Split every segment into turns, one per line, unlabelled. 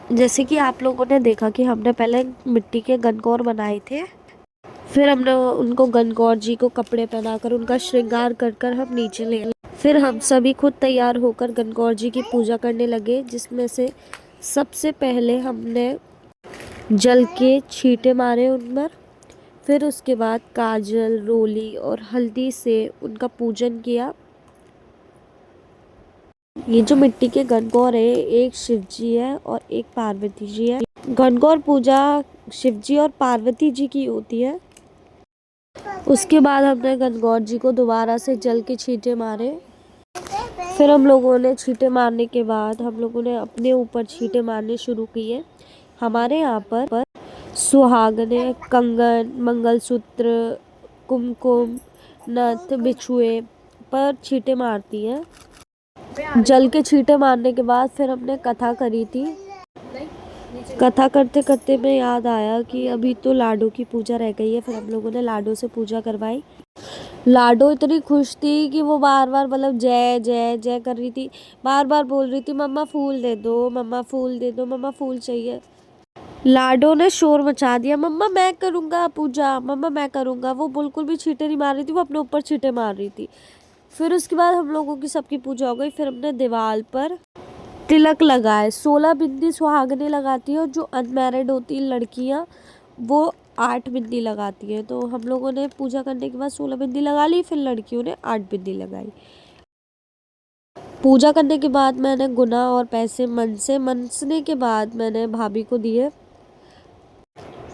जैसे कि आप लोगों ने देखा कि हमने पहले मिट्टी के गणगौर बनाए थे, फिर हमने उनको गणगौर जी को कपड़े पहनाकर उनका श्रृंगार कर कर हम नीचे ले आए। फिर हम सभी खुद तैयार होकर गणगौर जी की पूजा करने लगे, जिसमें से सबसे पहले हमने जल के छींटे मारे उन पर। फिर उसके बाद काजल, रोली और हल्दी से उनका पूजन किया। ये जो मिट्टी के गणगौर है, एक शिव जी है और एक पार्वती जी है। गणगौर पूजा शिव जी और पार्वती जी की होती है। उसके बाद हमने गणगौर जी को दोबारा से जल के छींटे मारे। फिर हम लोगों ने छींटे मारने के बाद हम लोगों ने अपने ऊपर छींटे मारने शुरू किए। हमारे यहाँ पर सुहागने कंगन, मंगलसूत्र, कुमकुम, नथ, बिछुए पर छींटे मारती हैं। जल के छींटे मारने के बाद फिर हमने कथा करी थी। कथा करते करते में याद आया कि अभी तो लाडो की पूजा रह गई है। फिर हम लोगों ने लाडो से पूजा करवाई। लाडो इतनी खुश थी कि वो बार बार मतलब जय जय जय कर रही थी। बार बार बोल रही थी, मम्मा फूल दे दो, मम्मा फूल दे दो, मम्मा फूल चाहिए। लाडो ने शोर मचा दिया, मम्मा मैं करूँगा पूजा, मम्मा मैं करूँगा। वो बिल्कुल भी छींटे नहीं मार रही थी, वो अपने ऊपर छींटे मार रही थी। फिर उसके बाद हम लोगों की सबकी पूजा हो गई। फिर हमने दीवार पर तिलक लगाए। 16 बिंदी सुहागनें लगाती है और जो अनमैरिड होती है लड़कियाँ, वो 8 बिंदी लगाती है। तो हम लोगों ने पूजा करने के बाद 16 बिंदी लगा ली, फिर लड़कियों ने 8 बिंदी लगाई। पूजा करने के बाद मैंने गुना और पैसे मनसने के बाद मैंने भाभी को दिए।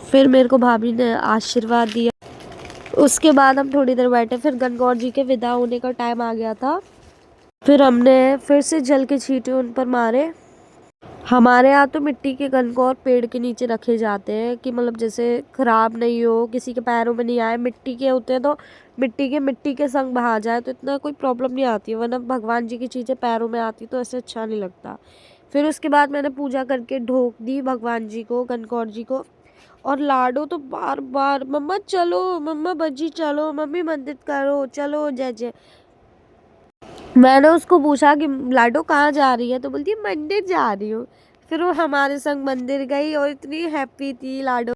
फिर मेरे को भाभी ने आशीर्वाद दिया। उसके बाद हम थोड़ी देर बैठे। फिर गणगौर जी के विदा होने का टाइम आ गया था। फिर हमने फिर से जल के छींटे उन पर मारे। हमारे यहाँ तो मिट्टी के गणगौर पेड़ के नीचे रखे जाते हैं कि मतलब जैसे खराब नहीं हो, किसी के पैरों में नहीं आए। मिट्टी के होते हैं तो मिट्टी के संग बहा जाए तो इतना कोई प्रॉब्लम नहीं आती है, वरना भगवान जी की चीज़ें पैरों में आती तो ऐसे अच्छा नहीं लगता। फिर उसके बाद मैंने पूजा करके ढोक दी भगवान जी को, गणगौर जी को। और लाडो तो बार बार, मम्मा चलो, मम्मा बज्जी चलो, मम्मी मंदिर करो, चलो जय जय। मैंने उसको पूछा कि लाडो कहाँ जा रही है, तो बोलती है मंदिर जा रही हूँ। फिर वो हमारे संग मंदिर गई और इतनी हैप्पी थी लाडो।